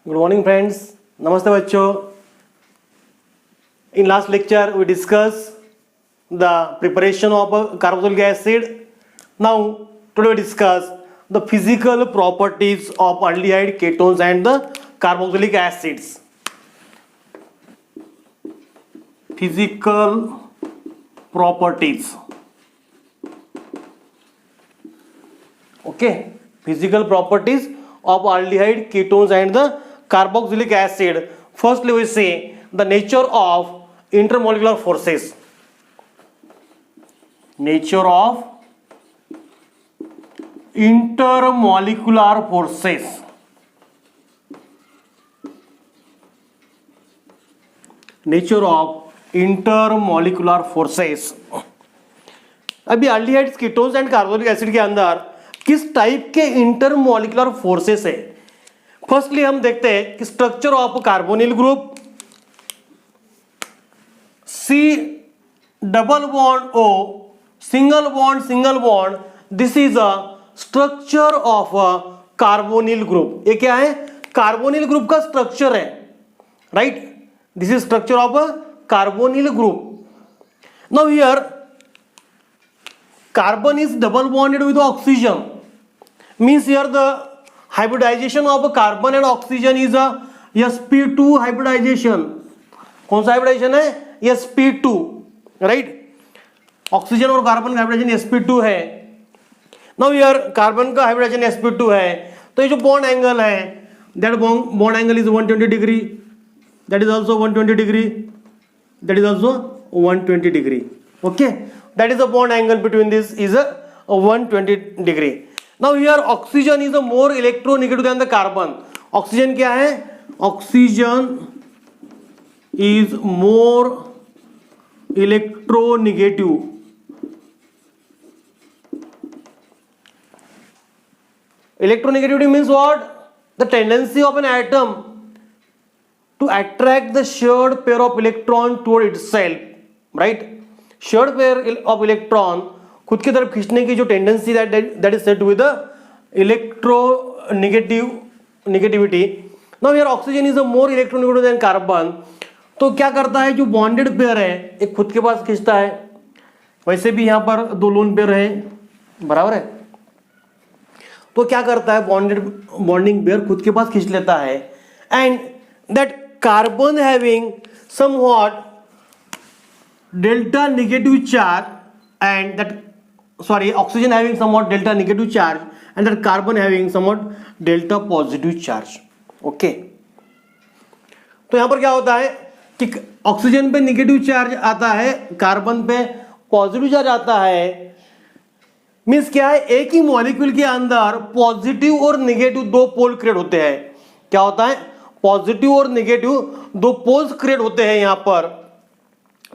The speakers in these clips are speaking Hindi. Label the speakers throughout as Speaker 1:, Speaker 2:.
Speaker 1: Good morning friends. Namaste bachcho. In last lecture we discussed the preparation of a carboxylic acid. Now today we discuss the physical properties of aldehyde, ketones and the carboxylic acids. Physical properties. Okay, physical properties of aldehyde, ketones and the carboxylic acid. Firstly we say the nature of intermolecular forces. Nature of intermolecular forces. Nature of intermolecular forces. अभी aldehydes, ketones and carboxylic acid के अंदर किस टाइप के इंटरमोलिकुलर फोर्सेस है. फर्स्टली हम देखते हैं कि structure of carbonyl group, C double bond O, single bond, this is a structure of a carbonyl group. ये क्या है? कार्बोनिल ग्रुप का स्ट्रक्चर है, right. This is structure of a carbonyl group. Now here carbon is double bonded with oxygen, means here the hybridization of carbon and oxygen is a sp2 hybridization. कौन सा हाइब्रिडाइजेशन है? sp2, right. ऑक्सीजन और कार्बन का हाइब्रिडाइजेशन sp2 है. नाउ हियर कार्बन का हाइब्रिडाइजेशन sp2 है, तो ये जो बॉन्ड एंगल है, that bond angle is 120 degree, that is also 120 degree, that is also 120 degree. Okay, that is the bond angle between this is a 120 degree. Now here oxygen is a more electronegative than the carbon. Oxygen क्या है? Oxygen is more electronegative. Electronegativity means what? The tendency of an atom to attract the shared pair of electron toward itself, right? Shared pair of electron खुद की तरफ खींचने की जो tendency that is set with electronegativity. Now here oxygen is a more electronegative than carbon. तो क्या करता है, जो बॉन्डेड पेयर है एक खुद के पास खींचता है. वैसे भी यहां पर दो लोन पेयर है, बराबर है. तो क्या करता है, बॉन्डिंग पेयर खुद के पास खींच लेता है. And that carbon having somewhat delta negative charge and that oxygen having somewhat delta negative charge and that carbon having somewhat delta positive charge. Okay, तो यहां पर क्या होता है कि ऑक्सीजन पे नेगेटिव चार्ज आता है, कार्बन पे पॉजिटिव चार्ज आता है. मींस क्या है, एक ही मॉलिक्यूल के अंदर पॉजिटिव और नेगेटिव दो पोल क्रिएट होते हैं. क्या होता है? पॉजिटिव और नेगेटिव दो पोल्स क्रिएट होते हैं यहां पर,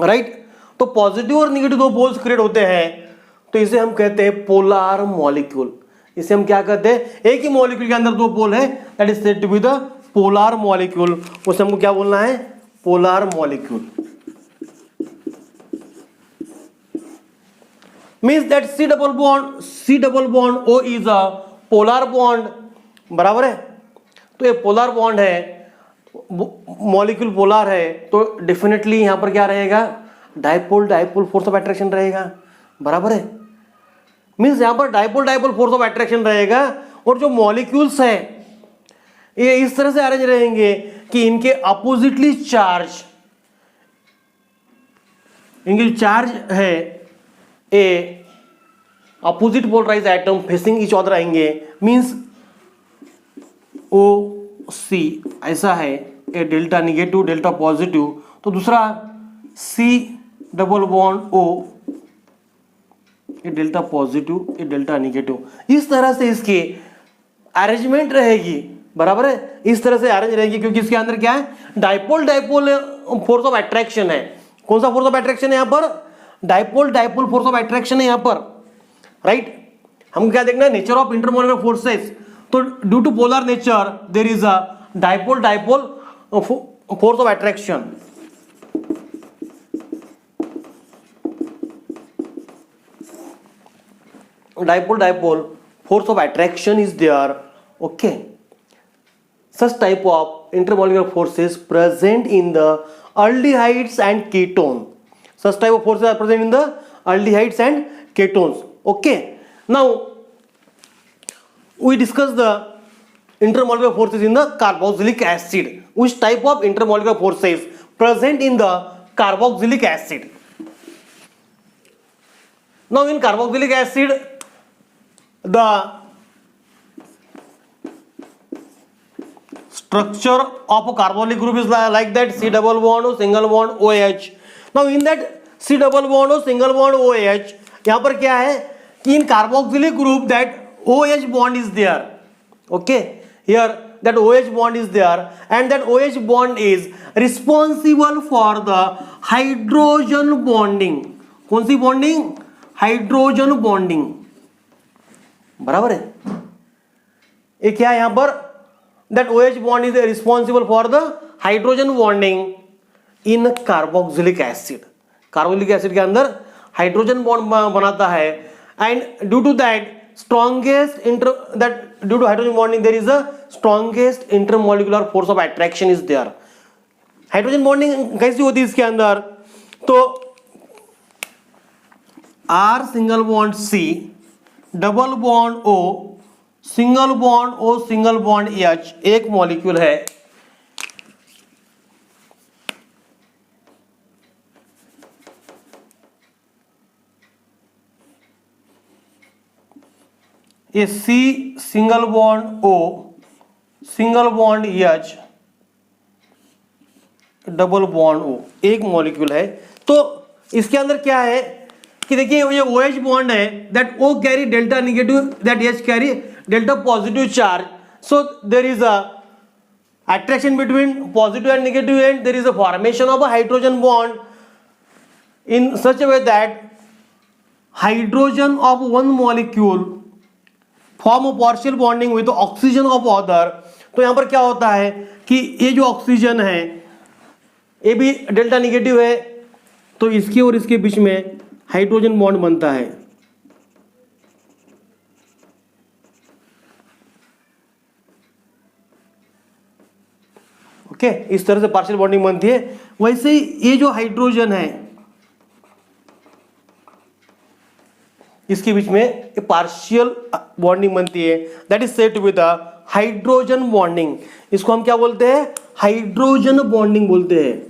Speaker 1: राइट. तो पॉजिटिव और नेगेटिव दो पोल्स क्रिएट होते हैं, तो इसे हम कहते हैं पोलर मॉलिक्यूल. इसे हम क्या कहते हैं? एक ही मॉलिक्यूल के अंदर दो पोल है, that is said to be the polar molecule. उसे हमको क्या बोलना है? Polar molecule. Means that C double bond O is a polar bond, बराबर है. तो ये पोलर बॉन्ड है, मॉलिक्यूल पोलर है, तो डेफिनेटली यहां पर क्या रहेगा? डाइपोल फोर्स ऑफ अट्रैक्शन रहेगा, बराबर है. मींस यहां पर डाइपोल फोर्स ऑफ अट्रैक्शन रहेगा. और जो मॉलिक्यूल्स हैं ये इस तरह से अरेंज रहेंगे कि इनके अपोजिटली चार्ज, इनके जो चार्ज है a opposite polarize atom facing each other आएंगे. मींस ओ सी ऐसा है, a delta negative delta positive, तो दूसरा सी डबल बॉन्ड ओ, ये डेल्टा पॉजिटिव ये डेल्टा निगेटिव. इस तरह से इसकी अरेंजमेंट रहेगी, बराबर है. इस तरह से अरेंज रहेगी क्योंकि इसके अंदर क्या है? डाइपोल फोर्स ऑफ अट्रैक्शन है. कौन सा फोर्स ऑफ अट्रैक्शन है यहां पर? डाइपोल फोर्स ऑफ अट्रैक्शन है यहां पर, राइट. हमको क्या देखना है? Nature of intermolecular forces. तो due to polar nature there is a dipole force of attraction. dipole force of attraction is there. Okay, such type of intermolecular forces present in the aldehydes and ketone. Such type of forces are present in the aldehydes and ketones. Okay, now we discuss the intermolecular forces in the carboxylic acid. Which type of intermolecular forces present in the carboxylic acid? Now in carboxylic acid, the structure of a carbonyl group is like that, C double bond or single bond OH. Now in that C double bond or single bond OH, यहाँ पर क्या है कि in carboxylic group that OH bond is there. Okay, here that OH bond is there, and that OH bond is responsible for the hydrogen bonding. कौन सी bonding? Hydrogen bonding. बराबर है. ये क्या है यहां पर? That OH bond is responsible for the hydrogen bonding in carboxylic acid. Carboxylic acid के अंदर हाइड्रोजन बॉन्ड बनाता है, and due to that strongest due to hydrogen bonding there is a strongest intermolecular force of attraction is there. Hydrogen bonding कैसी होती है इसके अंदर? तो R single bond C, double bond O, single bond O, single bond H एक मॉलिक्यूल है. ये C single bond O, single bond H, double bond O एक मॉलिक्यूल है. तो इसके अंदर क्या है कि देखिए ये OH बॉन्ड है, that O carry delta negative, that H carry delta positive charge. So there is a attraction between positive and negative, and there is a formation of a hydrogen bond in such a way that hydrogen of one molecule form a partial bonding with oxygen of other. तो यहां पर क्या होता है कि ये जो ऑक्सीजन है ये भी डेल्टा नेगेटिव है, तो इसके और इसके बीच में हाइड्रोजन बॉन्ड बनता है. ओके, इस तरह से पार्शियल बॉन्डिंग बनती है. वैसे ही ये जो हाइड्रोजन है इसके बीच में पार्शियल बॉन्डिंग बनती है, that is said to be the hydrogen bonding. इसको हम क्या बोलते हैं? हाइड्रोजन बॉन्डिंग बोलते हैं.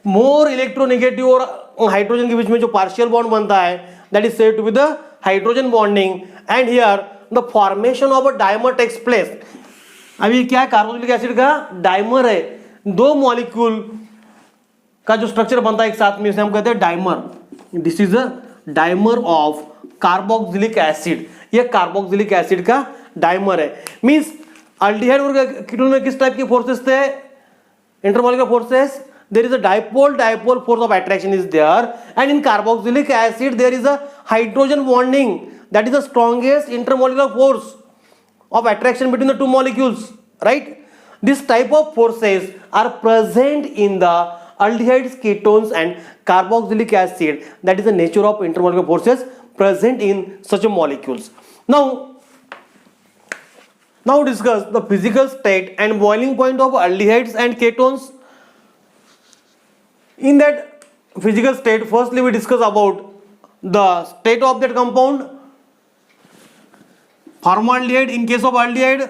Speaker 1: मोर इलेक्ट्रोनेगेटिव और हाइड्रोजन के बीच में जो पार्शियल बॉन्ड बनता है that is said to be the hydrogen bonding, and here the formation of a dimer takes place. अभी क्या है? कार्बोक्सिलिक एसिड का डाइमर है, दो मॉलिक्यूल का जो स्ट्रक्चर बनता है एक साथ में, इसे हम कहते हैं dimer. This is a dimer of carboxylic acid. ये कार्बोक्सिलिक एसिड का डाइमर है. मींस अल्डिहाइड और कीटोन में किस टाइप की फोर्सेस थे? Intermolecular forces. There is a dipole force of attraction is there, and in carboxylic acid there is a hydrogen bonding, that is the strongest intermolecular force of attraction between the two molecules, right? This type of forces are present in the aldehydes, ketones and carboxylic acid. That is the nature of intermolecular forces present in such molecules. Now discuss the physical state and boiling point of aldehydes and ketones. In that physical state, firstly we discuss about the state of that compound. Formaldehyde, in case of aldehyde,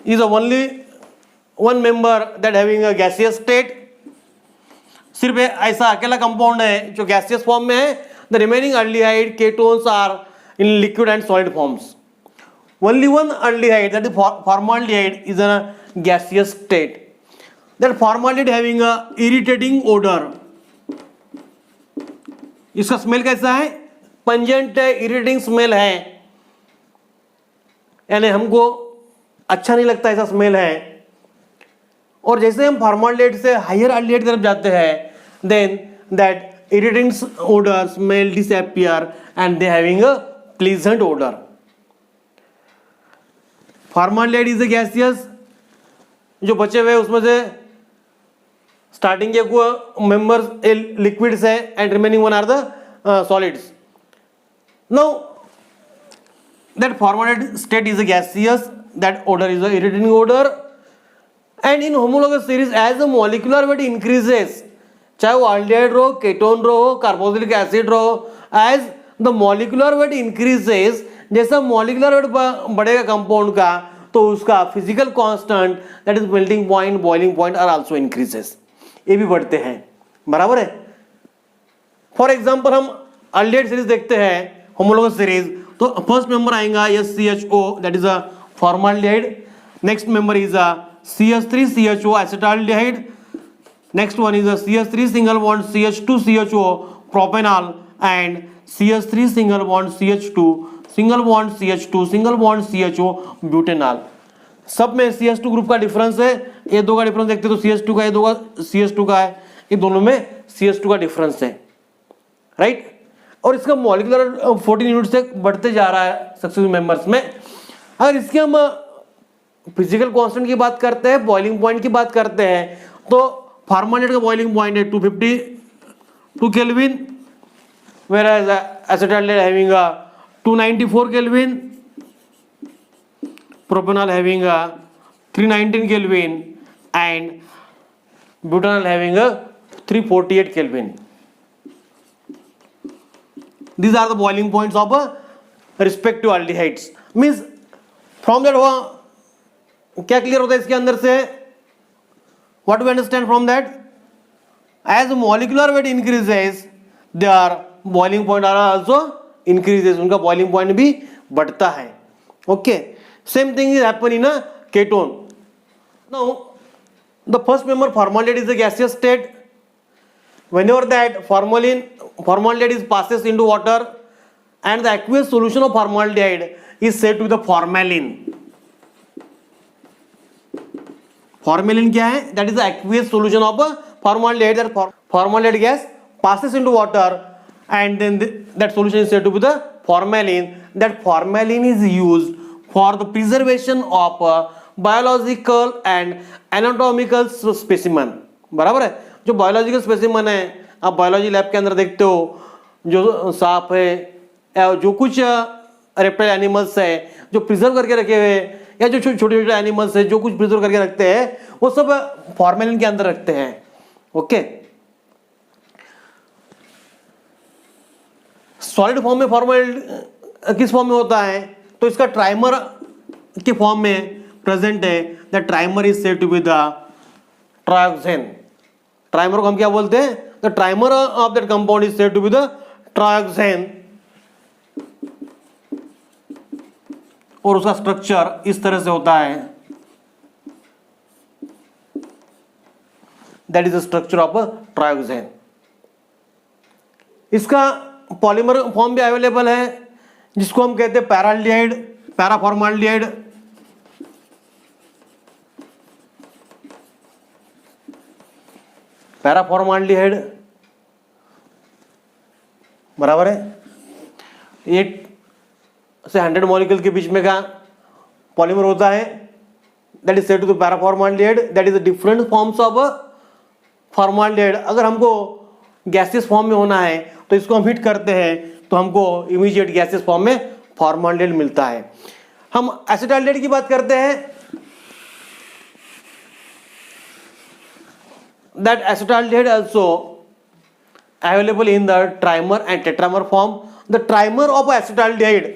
Speaker 1: is only one member that having a gaseous state. सिर्फ ऐसा अकेला कंपाउंड है जो गैसियस फॉर्म में है. The remaining aldehyde ketones are in liquid and solid forms. Only one aldehyde, that is formaldehyde, is in a gaseous state. That formaldehyde having a irritating odor. इसका स्मेल कैसा है? पंजेंट है, इरिटेटिंग स्मेल है, यानी हमको अच्छा नहीं लगता, ऐसा स्मेल है. और जैसे हम फॉर्माल्डिहाइड से हायर aldehyde तरफ जाते हैं, then that irritating odor smell disappear and they having a pleasant odor. Formaldehyde is a gaseous. जो बचे हुए उसमें से स्टार्टिंग के मेंबर्स लिक्विड्स है and remaining one are the solids. Now that formaldehyde state is a gaseous, that odor is a irritating odor, and in homologous series as the molecular weight increases, चाहे वो aldehyde रहो, ketone रहो, carboxylic acid रहो, as the molecular weight increases, जैसा molecular weight बढ़ेगा कंपाउंड का तो उसका physical constant that is melting point, boiling point are also increases, ये भी बढ़ते हैं. बराबर है. फॉर एग्जाम्पल हम aldehyde सीरीज देखते हैं, homologous series, तो फर्स्ट मेंबर आएगा SCHO, that is a formaldehyde. Next member is a CH3CHO acetaldehyde. Next one is a CH3 single bond CH2CHO propanol and CH3 single bond CH2 single bond CH2 single bond CHO butanol. सब में CH2 ग्रुप का डिफरेंस है. ये दो का डिफरेंस देखते तो CH2 का, ये दो का CH2 का है, ये दोनों में CH2 का डिफरेंस है. राइट. और इसका मॉलिक्यूलर 14 यूनिट से बढ़ते जा रहा है सक्सेसिव मेंबर्स में. अगर इसके हम फिजिकल कांस्टेंट की बात करते हैं, बॉइलिंग पॉइंट की बात करते हैं, तो फॉर्माल्डिहाइड का बॉइलिंग पॉइंट है 252 kelvin, whereas acetaldehyde having a 294 kelvin, propanol having a 319 kelvin and butanol having a 348 kelvin. These are the boiling points of respective aldehydes. Means from that क्या क्लियर होता है इसके अंदर से? What do we understand from that? As molecular weight increases, their boiling point are also increases. उनका boiling point भी बढ़ता है. Okay. Same thing is happen in a ketone. Now, the first member formaldehyde is a gaseous state. Whenever that formaldehyde is passes into water and the aqueous solution of formaldehyde is said to be the formalin. Formalin क्या है? That is the aqueous solution of formaldehyde. That formaldehyde gas passes into water and then that solution is said to be the formalin. That formalin is used for the preservation of biological and anatomical specimen. बराबर है. जो बायोलॉजिकल स्पेसिमन है, आप बायोलॉजी लैब के अंदर देखते हो, जो सांप है या जो कुछ रेप्टाइल एनिमल्स है जो प्रिजर्व करके रखे हुए, या जो छोटे छोटे एनिमल्स है जो कुछ प्रिजर्व करके रखते हैं, वो सब फॉर्मेलिन के अंदर रखते हैं. ओके. सॉलिड फॉर्म में फॉर्मेलिन किस फॉर्म में होता है? तो इसका ट्राइमर के फॉर्म में प्रेजेंट है. The trimer is said to be the trioxane. Trimer को हम क्या बोलते हैं? The trimer of that compound is said to be the trioxane. और उसका स्ट्रक्चर इस तरह से होता है. That is the structure of trioxane. इसका पॉलीमर फॉर्म भी अवेलेबल है जिसको हम कहते हैं पैराल्डिहाइड, पैराफॉर्माल्डिहाइड. पैराफॉर्माल्डिहाइड बराबर है 8 से 100 मॉलिक्यूल के बीच में का पॉलीमर होता है. That is said to the paraformaldehyde. That is the different forms of formaldehyde. अगर हमको गैसियस फॉर्म में होना है तो इसको हम हीट करते हैं तो हमको इमीडिएट गैसियस फॉर्म में फॉर्माल्डिहाइड मिलता है. हम एसिटाल्डिहाइड की बात करते हैं. That acetaldehyde also available in the trimer and tetramer form. The trimer of acetaldehyde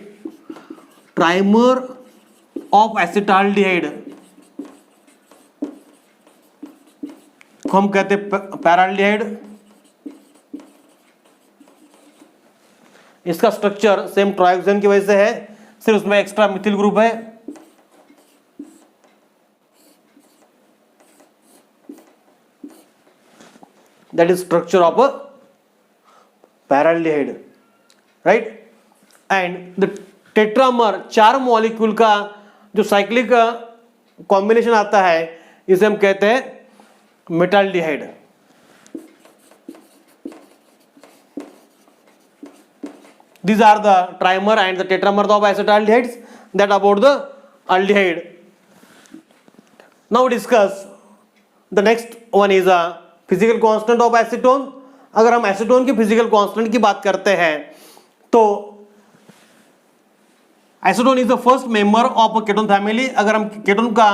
Speaker 1: को हम कहते हैं पैराल्डिहाइड. इसका स्ट्रक्चर सेम ट्रायोक्सेन की वजह से है, सिर्फ उसमें एक्स्ट्रा मिथिल ग्रुप है. That is structure of a paraldehyde. Right. And the tetramer 4 molecule का जो साइक्लिक कॉम्बिनेशन आता है इसे हम कहते हैं metaldehyde. These are the trimer and the tetramer of acetaldehydes. That about the aldehyde. Now discuss the next one is a physical constant of acetone, अगर हम एसीटोन की फिजिकल कांस्टेंट की बात करते हैं तो acetone is the first member of ketone family. अगर हम केटोन का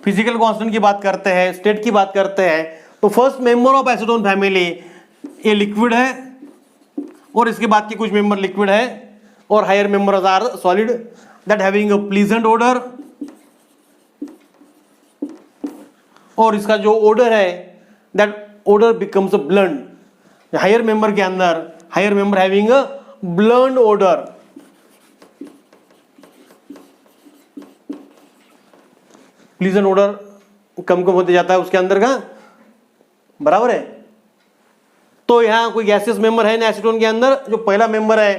Speaker 1: फिजिकल कांस्टेंट की बात करते हैं, स्टेट की बात करते हैं, तो first member of acetone family ये लिक्विड है और इसके बाद के कुछ मेंबर लिक्विड है और higher members are solid that having a pleasant odour, और इसका जो ओडर है that odour becomes bland. Higher member के अंदर higher member having a bland odour, pleasant odour कम कम होते जाता है उसके अंदर का, बराबर है। तो यहां कोई गैसियस मेंबर है ना एसीटोन के अंदर, जो पहला मेंबर है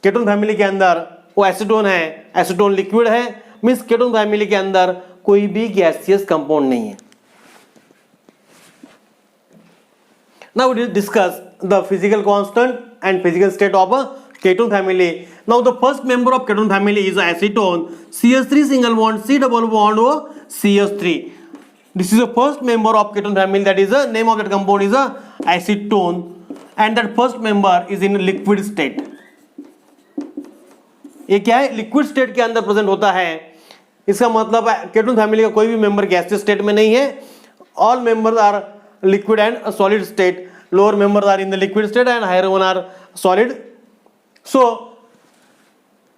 Speaker 1: केटोन फैमिली के अंदर वो एसीटोन है, एसीटोन लिक्विड है, मींस केटोन फैमिली के अंदर कोई भी गैसियस कंपाउंड नहीं है। Now we will discuss the physical constant and physical state of a ketone family. Now the first member of ketone family is acetone, CH3 single bond, C double bond O CH3. This is the first member of ketone family, that is the name of that compound is a acetone, and that first member is in liquid state. ये क्या है, लिक्विड स्टेट के अंदर प्रेजेंट होता है। इसका मतलब है केटोन फैमिली का कोई भी मेंबर गैसियस स्टेट में नहीं है, all members are liquid and a solid state. Lower members are in the liquid state and higher one are solid. So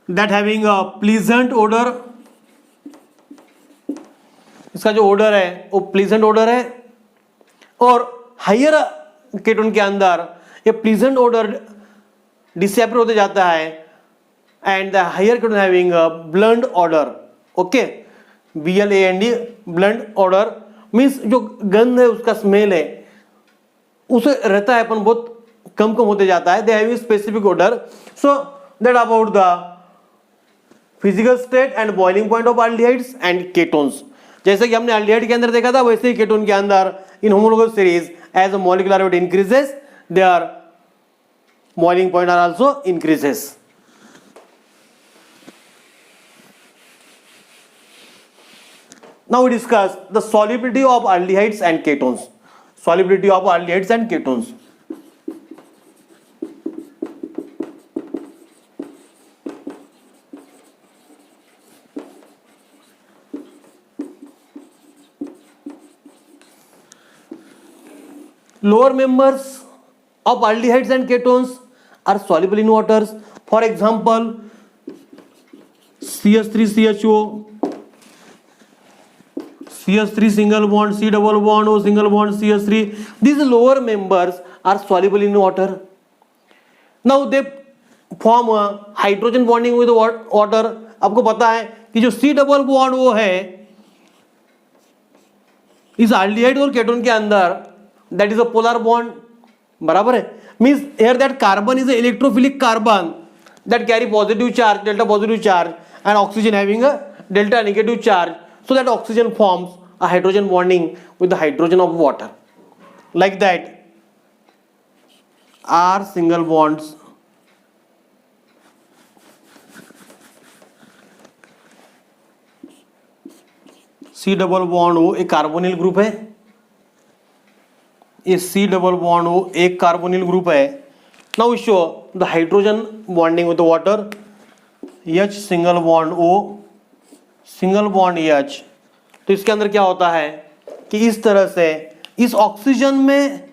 Speaker 1: that having a pleasant odor, इसका जो odor है वो pleasant odor है, और higher केटोन के अंदर ये pleasant odor disappear होते जाता है and the higher ketone having a blunt odor. Okay, BLAND blunt odor means जो गंध है उसका स्मेल है उसे रहता है अपन बहुत कम कम होते जाता है। They have specific order. So that about the physical state and boiling point of aldehydes and ketones. जैसे कि हमने एल्डिहाइड के अंदर देखा था, वैसे ही केटोन के अंदर in homologous series as a molecular weight increases their boiling point are also increases. Now we discuss the solubility of aldehydes and ketones. Solubility of aldehydes and ketones. Lower members of aldehydes and ketones are soluble in waters. For example, CH3CHO, CH3 single bond, C double bond, O single bond, CH3. These lower members are soluble in water. Now they form a hydrogen bonding with water. आपको पता है कि जो C double bond वो है इस aldehyde और ketone के अंदर, that is a polar bond, बराबर है। Means here that carbon is a electrophilic carbon that carry positive charge, delta positive charge, and oxygen having a delta negative charge. So that oxygen forms a hydrogen bonding with the hydrogen of water. Like that, R single bonds C double bond O एक कार्बोनिल ग्रुप है, ये C double bond O एक कार्बोनिल ग्रुप है। Now we show the hydrogen bonding with the water, H single bond O single bond H। तो इसके अंदर क्या होता है कि इस तरह से इस ऑक्सीजन में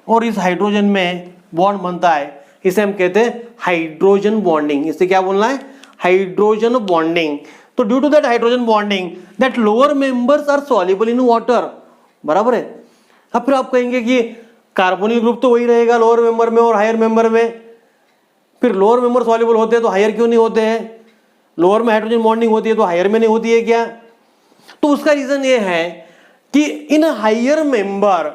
Speaker 1: और इस हाइड्रोजन में बॉन्ड बनता है, इसे हम कहते हैं हाइड्रोजन बॉन्डिंग। इसे क्या बोलना है, हाइड्रोजन बॉन्डिंग। तो due to that hydrogen bonding that lower members are soluble in water, बराबर है। अब फिर आप कहेंगे कि कार्बोनिल ग्रुप तो वही रहेगा लोअर मेंबर में और हायर मेंबर में, फिर लोअर मेंबर सॉल्युबल होते हैं तो हायर क्यों नहीं होते हैं? लोअर में हाइड्रोजन बॉन्डिंग होती है तो हायर में नहीं होती है क्या? तो उसका रीजन ये है कि इन हायर मेंबर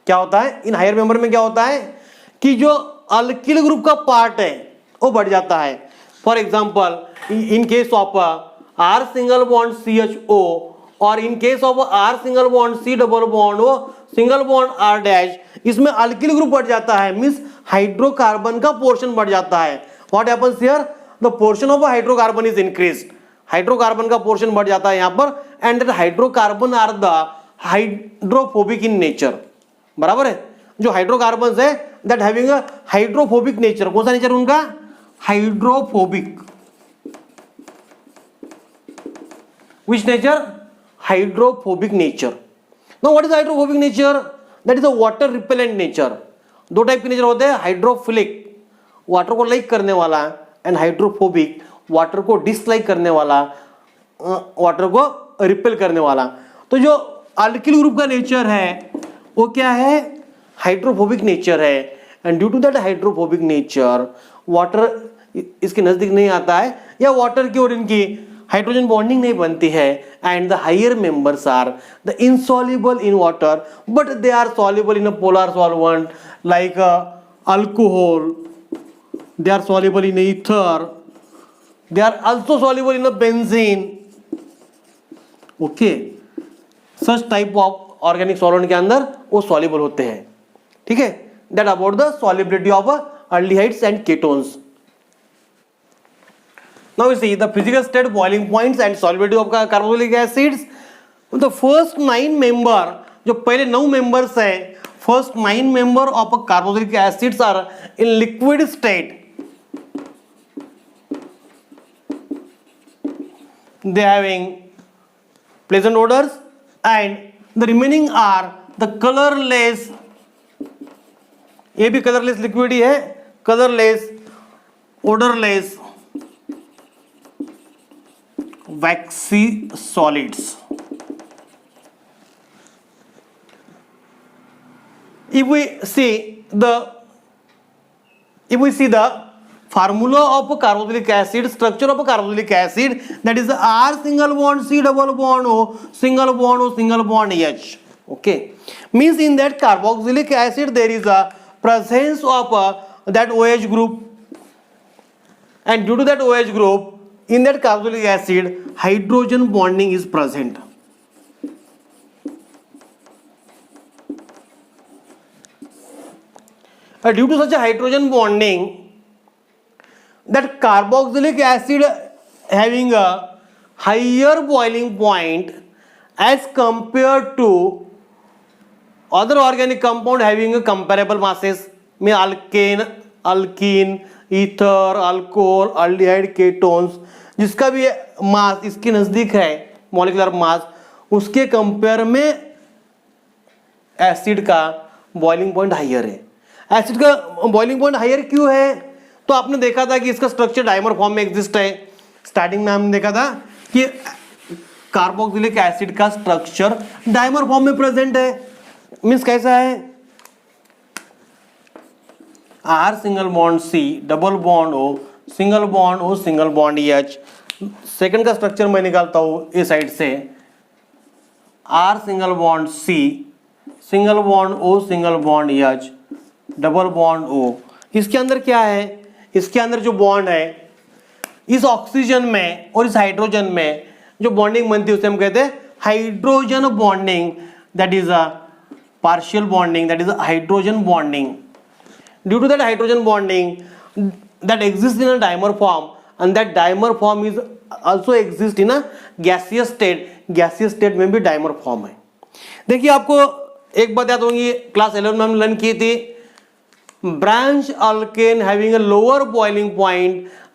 Speaker 1: क्या होता है, इन हायर मेंबर में क्या होता है कि जो अल्किल ग्रुप का पार्ट है वो बढ़ जाता है। For example in case of R single bond CHO और in case of R single bond C double bond O single bond R dash, इसमें अल्किल ग्रुप बढ़ जाता है, मींस हाइड्रोकार्बन का पोर्शन बढ़ जाता है। What happens here, the portion of hydrocarbon is increased, hydrocarbon का पोर्शन बढ़ जाता है यहाँ पर, and that hydrocarbon are the hydrophobic in nature, बराबर है। जो हाइड्रोकार्बन्स है that having a hydrophobic nature, कौन सा नेचर उनका, hydrophobic. Which nature? Hydrophobic nature. Now what is hydrophobic nature? That is a water repellent nature. दो टाइप के नेचर होते हैं, हाइड्रोफिलिक वाटर को लाइक करने वाला एंड हाइड्रोफोबिक वाटर को डिसलाइक करने वाला, वाटर को रिपेल करने वाला। तो जो अल्किल ग्रुप का नेचर है वो क्या है, हाइड्रोफोबिक नेचर है। And due to that hydrophobic nature water इसके नजदीक नहीं आता है, या वाटर की और इनकी हाइड्रोजन बॉन्डिंग नहीं बनती है। And the higher members are the insoluble in water but they are soluble in a polar solvent like alcohol, they are soluble in ether, they are also soluble in a benzene. Okay, such type of organic solvent के अंदर वो soluble होते हैं, ठीक है। That about the solubility of aldehydes and ketones. Now we see the physical state, boiling points and solubility of carboxylic acids. The first 9 member, जो पहले 9 members हैं, first 9 member of carboxylic acids are in liquid state. They having pleasant odors and the remaining are the colorless, ये भी colorless liquid ही है, colorless, odorless, waxy solids. If we see the formula of carboxylic acid, structure of carboxylic acid, that is R single bond C double bond O single bond O single bond H. Okay, means in that carboxylic acid there is a presence of that OH group, and due to that OH group in that carboxylic acid hydrogen bonding is present. Due to such a hydrogen bonding, that carboxylic acid having a higher boiling point as compared to other organic compound having a comparable masses, में alkane, alkene, ether, alcohol, aldehyde, ketones, जिसका भी मास इसके नजदीक है मॉलिक्यूलर मास, उसके कंपेयर में एसिड का बॉइलिंग पॉइंट हाइयर है। एसिड का बॉइलिंग पॉइंट हाइयर क्यों है? तो आपने देखा था कि इसका स्ट्रक्चर डाइमर फॉर्म में एग्जिस्ट है। स्टार्टिंग में हमने देखा था कि कार्बोक्सिलिक एसिड का स्ट्रक्चर डाइमर फॉर्म में प्रेजेंट है। मींस कैसा है, R single bond C double bond O single bond O single bond H. Second का स्ट्रक्चर मैं निकालता हूं इस साइड से, आर सिंगल बॉन्ड सी single bond O single bond H double bond O. इसके अंदर क्या है, इसके अंदर जो बॉन्ड है इस ऑक्सीजन में और इस हाइड्रोजन में जो बॉन्डिंग बनती है उसे हम कहते हैं hydrogen bonding. That is a partial bonding, that is a hydrogen bonding. Due to that hydrogen bonding that exists in a dimer form, and that dimer form is also exist in a gaseous state. gaseous state में भी dimer form है। देखिए आपको एक बात याद होगी, क्लास 11 में हम लर्न की थी, branch alkane having a lower boiling point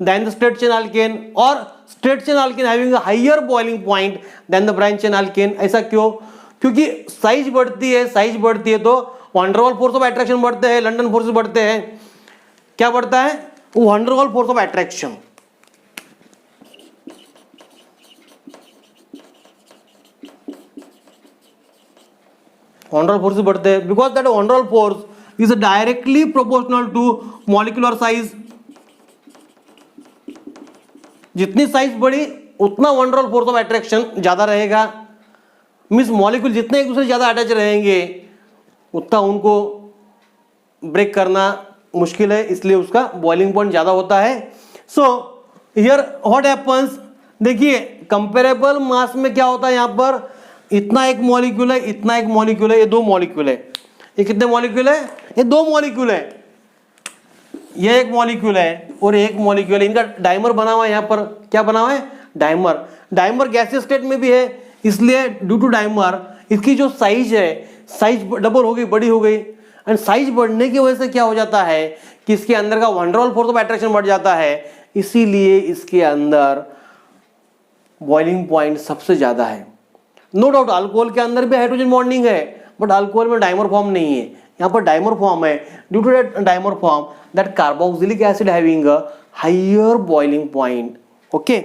Speaker 1: than the straight chain alkane, और straight chain alkane having a higher boiling point than the branch chain alkane। ऐसा क्यों? क्योंकि साइज बढ़ती है, साइज बढ़ती है तो one der Waals force of attraction बढ़ते हैं, लंडन फोर्स बढ़ते हैं। क्या बढ़ता है? One der Waals force of attraction. One der Waals force बढ़ते हैं because that van der Waals force is directly proportional to molecular size. जितनी साइज बढ़ी उतना one der Waals force of attraction ज्यादा रहेगा। मींस मॉलिक्यूल जितने एक दूसरे से ज्यादा अटैच रहेंगे उतना उनको ब्रेक करना मुश्किल है, इसलिए उसका बॉइलिंग पॉइंट ज्यादा होता है। सो हियर व्हाट हैपेंस, देखिए कंपेरेबल मास में क्या होता है, यहां पर इतना एक मॉलिक्यूल है, इतना एक मॉलिक्यूल है, ये दो मॉलिक्यूल है। ये कितने मॉलिक्यूल है? ये दो मॉलिक्यूल है। ये एक मॉलिक्यूल है और एक मॉलिक्यूल है, इनका डाइमर बना हुआ है। यहां पर क्या बना हुआ है? डाइमर। डाइमर गैसियस स्टेट में भी है, इसलिए ड्यू टू डाइमर इसकी जो साइज है, साइज डबल हो गई, बड़ी हो गई। एंड साइज बढ़ने की वजह से क्या हो जाता है कि इसके अंदर का वन डर फोर्स ऑफ अट्रैक्शन बढ़ जाता है, इसीलिए इसके अंदर बॉइलिंग पॉइंट सबसे ज्यादा है। नो डाउट अल्कोहल के अंदर भी हाइड्रोजन बॉन्डिंग है, बट अल्कोहल में डाइमर फॉर्म नहीं है, यहाँ पर डाइमर फॉर्म है। Due to that dimer form, that carboxylic acid having a higher boiling point. Okay,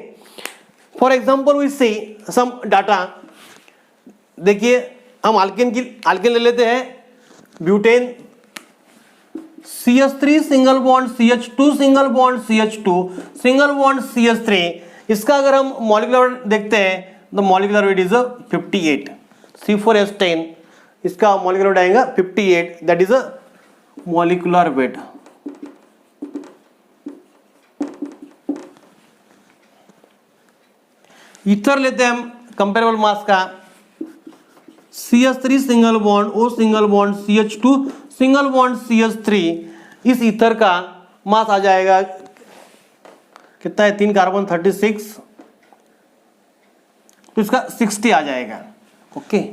Speaker 1: for example we see some data. देखिए हम अल्केन ले लेते हैं, butane CH3 single bond CH2 single bond CH2 single bond CH3। इसका अगर हम मॉलिक्यूलर देखते हैं तो मॉलिक्यूलर वेट इज 58, C4H10 इसका मॉलिक्यूलर वेट आएगा 58, that is a molecular wait. Ether लेते हैं हम कंपेरेबल मास का, CH3 single bond O single bond CH2 single bond CH3। इस ईथर का मास आ जाएगा कितना है, 3 कार्बन 36, तो इसका 60 आ जाएगा। ओके,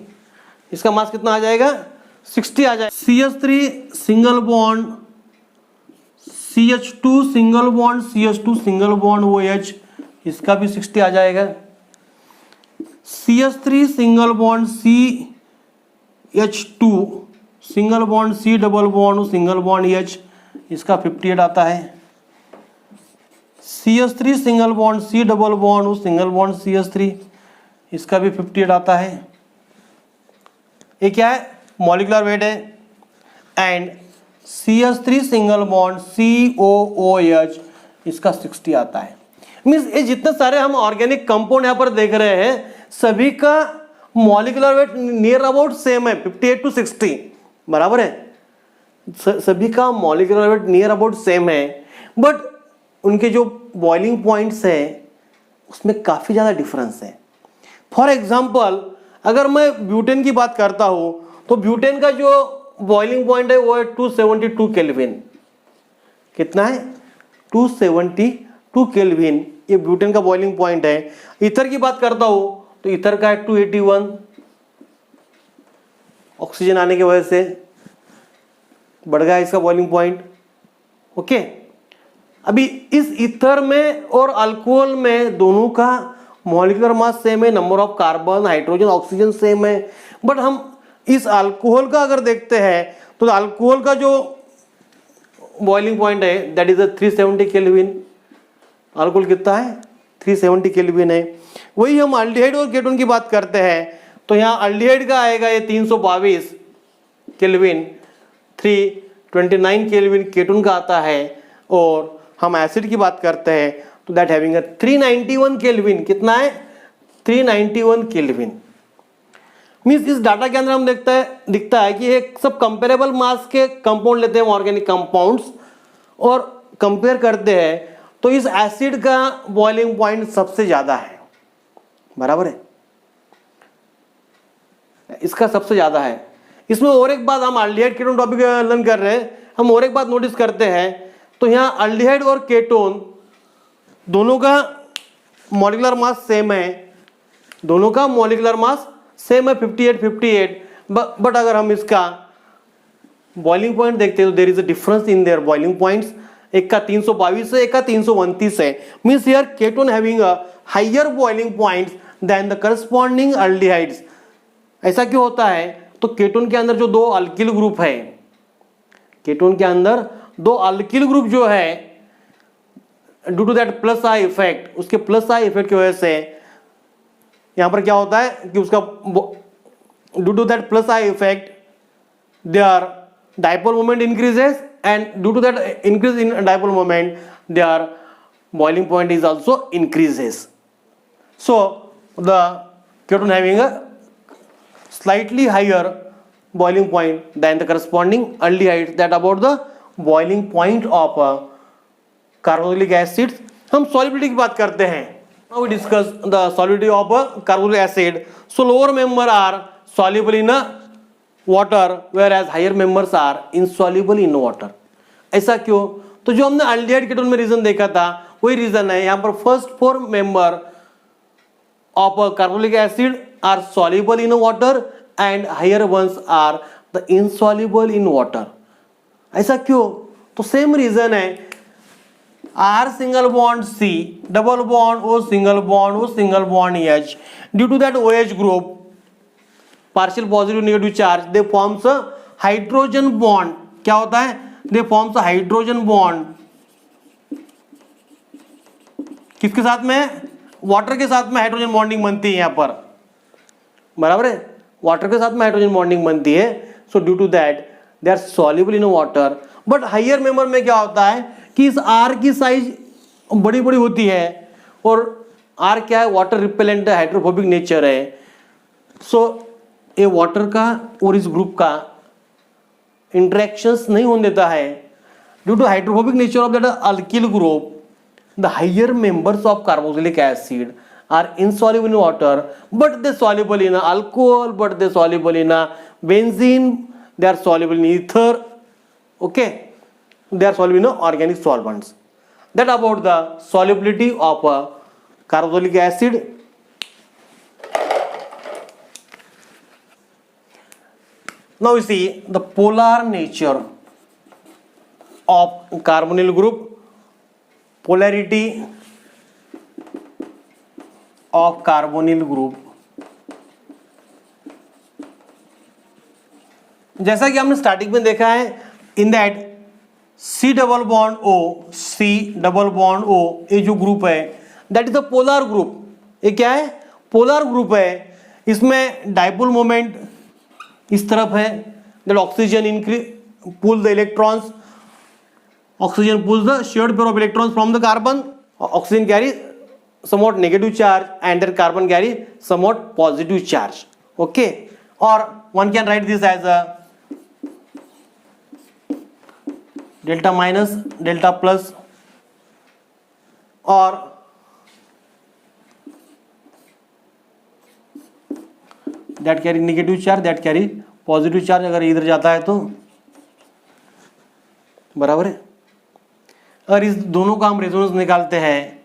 Speaker 1: इसका मास कितना आ जाएगा, 60 आ जाएगा। CH3 single bond CH2 single bond CH2 single bond OH, इसका भी 60 आ जाएगा। CH3 single bond CH2 single bond C double bond single bond H, इसका 58 आता है। CH3 single bond C double bond single bond CH3, इसका भी 58 आता है। ये क्या है, मॉलिक्यूलर वेट है। And CH3 single bond COOH, इसका 60 आता है। मीन्स ये जितने सारे हम ऑर्गेनिक कंपाउंड यहाँ पर देख रहे हैं, सभी का molecular weight near about same है, 58 to 60 बराबर है। सभी का molecular weight near about same है, बट उनके जो बॉइलिंग पॉइंट्स है उसमें काफ़ी ज़्यादा डिफरेंस है। फॉर एग्जांपल अगर मैं ब्यूटेन की बात करता हूँ तो ब्यूटेन का जो बॉइलिंग पॉइंट है वो है 272 केल्विन। कितना है, 272 केल्विन, ये ब्यूटेन का बॉइलिंग पॉइंट है। ईथर की बात करता हूँ तो ईथर का है 281, ऑक्सीजन आने की वजह से बढ़ गया इसका बॉइलिंग पॉइंट। ओके, अभी इस ईथर में और अल्कोहल में दोनों का मॉलिक्यूलर मास सेम है, number of carbon hydrogen oxygen same है, बट हम इस अल्कोहल का अगर देखते हैं तो अल्कोहल का जो बॉइलिंग पॉइंट है दैट इज 370 केल्विन। अल्कोहल कितना है, 370 केल्विन है। वही हम अल्डिहाइड और केटोन की बात करते हैं तो यहाँ अल्डिहाइड का आएगा ये 322 केल्विन, 329 केल्विन केटोन का आता है। और हम एसिड की बात करते हैं तो दैट हैविंग 391 केल्विन। कितना है, 391 केल्विन। मीन्स इस डाटा के अंदर हम दिखता है कि एक सब कंपेरेबल मास के कंपाउंड लेते हैं ऑर्गेनिक कंपाउंड्स और कंपेयर करते हैं तो इस एसिड का बॉइलिंग पॉइंट सबसे ज्यादा है, बराबर है, इसका सबसे ज्यादा है। इसमें और एक बात, हम अल्डिहाइड केटोन टॉपिक लर्न कर रहे हैं, हम और एक बात नोटिस करते हैं तो यहाँ अल्डिहाइड और केटोन दोनों का मॉलिक्यूलर मास सेम है, दोनों का मॉलिक्यूलर मास सेम है 58, बट अगर हम इसका बॉइलिंग पॉइंट देखते हैं तो there is a difference in their boiling points. एक का 322 है, एक का 329 है। Means here ketone having a higher boiling points than the corresponding aldehydes. ऐसा क्यों होता है, तो केटोन के अंदर जो दो अल्किल ग्रुप है, केटोन के अंदर दो अल्किल ग्रुप जो है, due to that plus I effect, उसके प्लस आई इफेक्ट की वजह से यहां पर क्या होता है कि उसका due to that plus I effect their dipole moment increases and due to that increase in dipole moment their boiling point is also increases. So the keton having a slightly higher boiling point than the corresponding aldehydes that about the boiling point of carboxylic acids. हम solubility की बात करते हैं. Now we discuss the solubility of carboxylic acid. So lower member are soluble in water whereas higher members are insoluble in water. ऐसा क्यों? तो जो हमने aldehyde keton में रीजन देखा था वही रीजन है यहाँ पर। First 4 member of carboxylic acid are soluble in water and higher ones are the insoluble in water. ऐसा क्यों? तो सेम रीजन है, R single bond C, double bond O single bond H. Due to that OH group, partial positive negative charge, they forms a hydrogen bond. क्या होता है? They forms a hydrogen bond. किसके साथ में? वाटर के साथ में हाइड्रोजन बॉन्डिंग बनती है यहाँ पर, बराबर है, वाटर के साथ में हाइड्रोजन बॉन्डिंग बनती है। So due to that they are soluble in water. But higher member में क्या होता है कि इस आर की साइज बड़ी बड़ी होती है, और आर क्या है? वाटर रिपेलेंट है, हाइड्रोफोबिक नेचर है। सो ये वाटर का और इस ग्रुप का इंटरेक्शंस नहीं होने देता है। Due to hydrophobic nature of that alkyl group, the higher members of carboxylic acid are insoluble in water, but they soluble in alcohol, but they soluble in benzene, they are soluble in ether, okay, they are soluble in organic solvents. That about the solubility of carboxylic acid. Now you see the polar nature of carbonyl group, polarity of carbonyl group। जैसा कि हमने स्टार्टिंग में देखा है, in that C double bond O, C double bond O, ये जो ग्रुप है that is a polar group. ये क्या है? पोलर ग्रुप है। इसमें डाइपोल मोमेंट इस तरफ है, that oxygen pull the electrons, oxygen pulls the shared pair of electrons from the carbon, oxygen carry somewhat negative charge and their carbon carry somewhat positive charge, okay, or one can write this as a delta minus, delta plus, or that carry negative charge, that carry positive charge। अगर इधर जाता है तो बराबर है। अगर इस दोनों का हम रेजोनेंस निकालते हैं,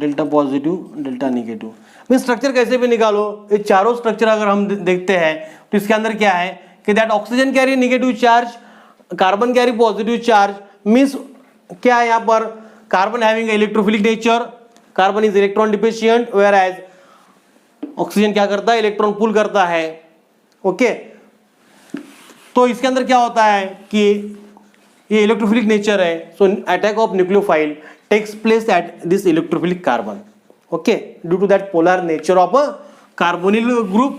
Speaker 1: delta positive delta negative, mean structure कैसे भी निकालो, ये चारों स्ट्रक्चर अगर हम देखते हैं तो इसके अंदर क्या है कि that oxygen carry negative charge, carbon carry positive charge, means क्या है यहाँ पर? Carbon having electrophilic nature, carbon is electron deficient, whereas oxygen क्या करता है? इलेक्ट्रॉन पुल करता है, ओके। तो इसके अंदर क्या होता है कि ये इलेक्ट्रोफिलिक नेचर है, so attack of nucleophile takes place at this electrophilic carbon, okay, due to that polar nature of a carbonyl group